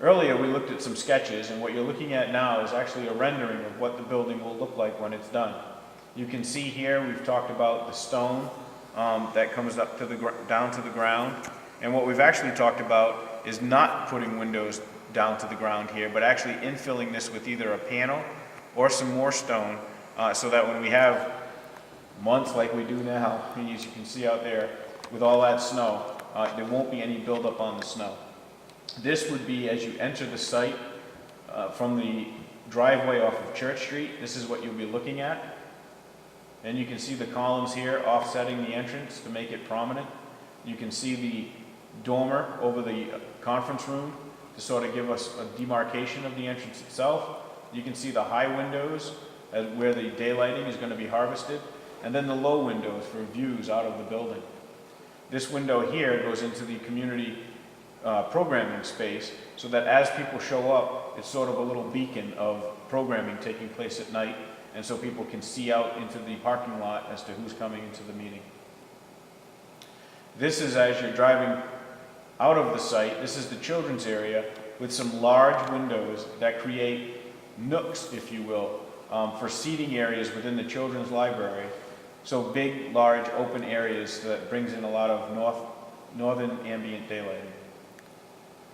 Earlier we looked at some sketches, and what you're looking at now is actually a rendering of what the building will look like when it's done. You can see here we've talked about the stone that comes up to down to the ground, and what we've actually talked about is not putting windows down to the ground here, but actually infilling this with either a panel or some more stone, so that when we have months like we do now, as you can see out there, with all that snow, there won't be any buildup on the snow. This would be as you enter the site from the driveway off of Church Street. This is what you'll be looking at. And you can see the columns here offsetting the entrance to make it prominent. You can see the dormer over the conference room to sort of give us a demarcation of the entrance itself. You can see the high windows where the daylighting is going to be harvested, and then the low windows for views out of the building. This window here goes into the community programming space, so that as people show up, it's sort of a little beacon of programming taking place at night, and so people can see out into the parking lot as to who's coming into the meeting. This is as you're driving out of the site. This is the children's area with some large windows that create nooks, if you will, for seating areas within the children's library. So big, large, open areas that brings in a lot of northern ambient daylighting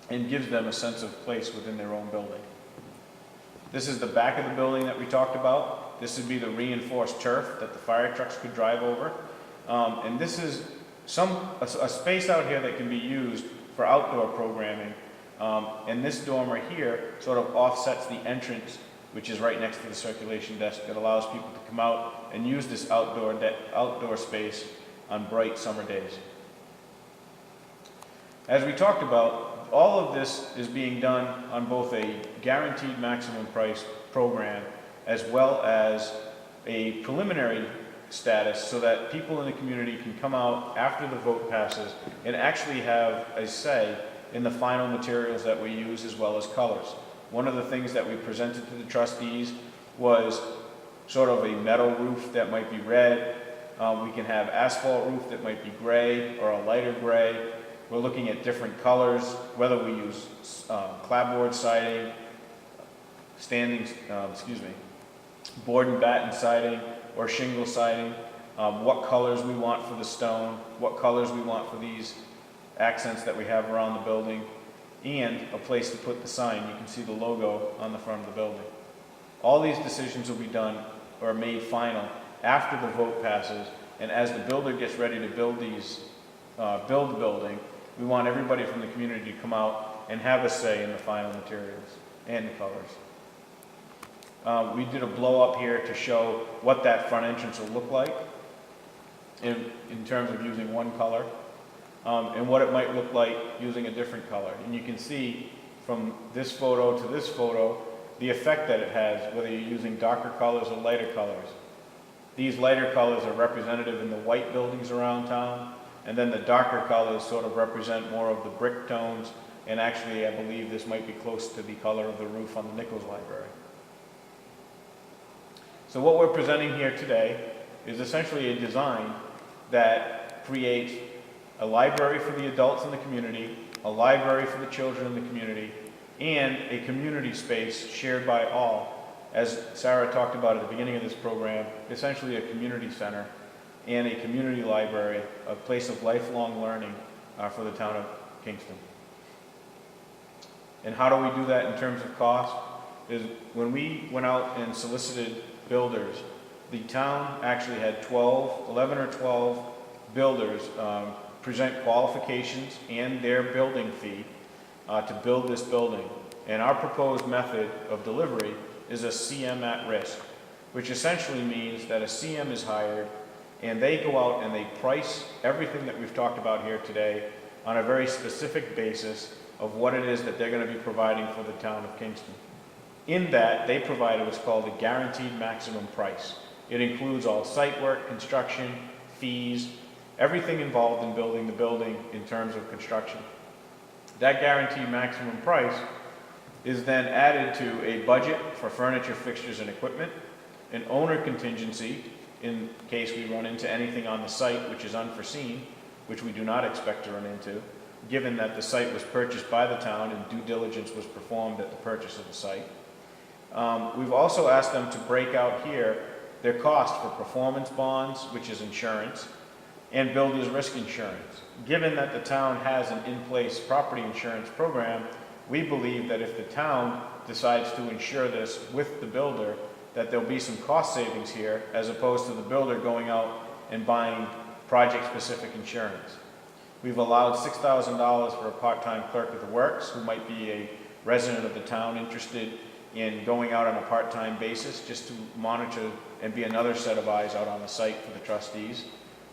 and gives them a sense of place within their own building. This is the back of the building that we talked about. This would be the reinforced turf that the fire trucks could drive over. And this is a space out here that can be used for outdoor programming. And this dormer here sort of offsets the entrance, which is right next to the circulation desk, that allows people to come out and use this outdoor space on bright summer days. As we talked about, all of this is being done on both a guaranteed maximum price program as well as a preliminary status, so that people in the community can come out after the vote passes and actually have a say in the final materials that we use, as well as colors. One of the things that we presented to the trustees was sort of a metal roof that might be red. We can have asphalt roof that might be gray or a lighter gray. We're looking at different colors, whether we use clapboard siding, board and batten siding, or shingle siding, what colors we want for the stone, what colors we want for these accents that we have around the building, and a place to put the sign. You can see the logo on the front of the building. All these decisions will be done or made final after the vote passes, and as the builder gets ready to build the building, we want everybody from the community to come out and have a say in the final materials and the colors. We did a blow up here to show what that front entrance will look like in terms of using one color, and what it might look like using a different color. And you can see from this photo to this photo the effect that it has, whether you're using darker colors or lighter colors. These lighter colors are representative in the white buildings around town, and then the darker colors sort of represent more of the brick tones, and actually I believe this might be close to the color of the roof on the Nichols Library. So what we're presenting here today is essentially a design that creates a library for the adults in the community, a library for the children in the community, and a community space shared by all. As Sarah talked about at the beginning of this program, essentially a community center and a community library, a place of lifelong learning for the town of Kingston. And how do we do that in terms of cost? Is when we went out and solicited builders, the town actually had 11 or 12 builders present qualifications and their building fee to build this building. And our proposed method of delivery is a CM at risk, which essentially means that a CM is hired and they go out and they price everything that we've talked about here today on a very specific basis of what it is that they're going to be providing for the town of Kingston. In that, they provide what's called a guaranteed maximum price. It includes all site work, construction, fees, everything involved in building the building in terms of construction. That guaranteed maximum price is then added to a budget for furniture, fixtures, and equipment, an owner contingency in case we run into anything on the site which is unforeseen, which we do not expect to run into, given that the site was purchased by the town and due diligence was performed at the purchase of the site. We've also asked them to break out here their cost for performance bonds, which is insurance, and builder's risk insurance. Given that the town has an in-place property insurance program, we believe that if the town decides to insure this with the builder, that there'll be some cost savings here as opposed to the builder going out and buying project-specific insurance. We've allowed $6,000 for a part-time clerk of the works who might be a resident of the town interested in going out on a part-time basis just to monitor and be another set of eyes out on the site for the trustees.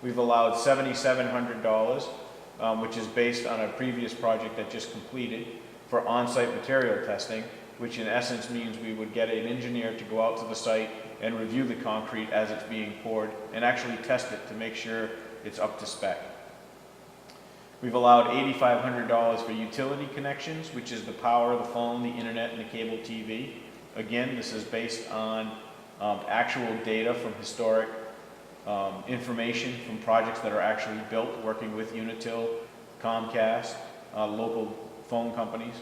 We've allowed $7,700, which is based on a previous project that just completed, for on-site material testing, which in essence means we would get an engineer to go out to the site and review the concrete as it's being poured and actually test it to make sure it's up to spec. We've allowed $8,500 for utility connections, which is the power, the phone, the internet, and the cable TV. Again, this is based on actual data from historic information from projects that are actually built, working with Unitil, Comcast, local phone companies.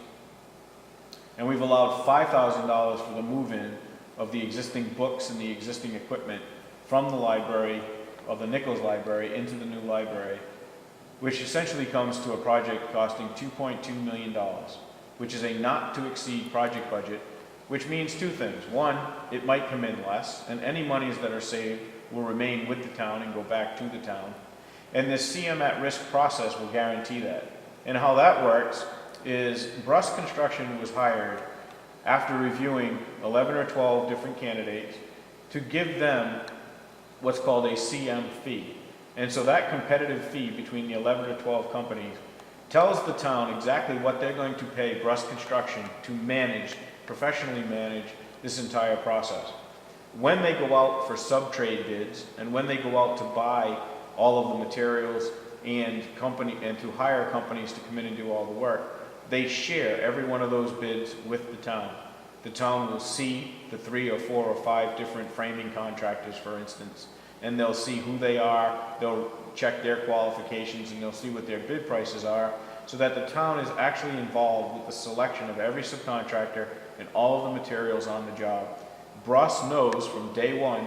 And we've allowed $5,000 for the move-in of the existing books and the existing equipment from the library, of the Nichols Library, into the new library, which essentially comes to a project costing $2.2 million, which is a not-to-exceed project budget, which means two things. One, it might come in less, and any monies that are saved will remain with the town and go back to the town. And this CM at-risk process will guarantee that. And how that works is Bruss Construction was hired after reviewing 11 or 12 different candidates to give them what's called a CM fee. And so that competitive fee between the 11 or 12 companies tells the town exactly what they're going to pay Bruss Construction to manage, professionally manage this entire process. When they go out for sub-trade bids and when they go out to buy all of the materials and to hire companies to come in and do all the work, they share every one of those bids with the town. The town will see the 3 or 4 or 5 different framing contractors, for instance, and they'll see who they are, they'll check their qualifications, and they'll see what their bid prices are, so that the town is actually involved with the selection of every subcontractor and all of the materials on the job. Bruss knows from day one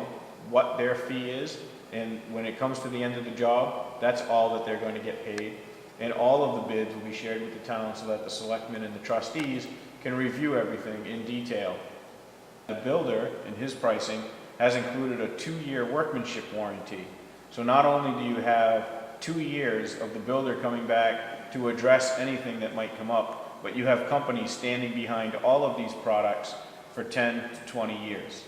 what their fee is, and when it comes to the end of the job, that's all that they're going to get paid. And all of the bids will be shared with the town so that the selectmen and the trustees can review everything in detail. The builder, in his pricing, has included a 2-year workmanship warranty. So not only do you have 2 years of the builder coming back to address anything that might come up, but you have companies standing behind all of these products for 10 to 20 years.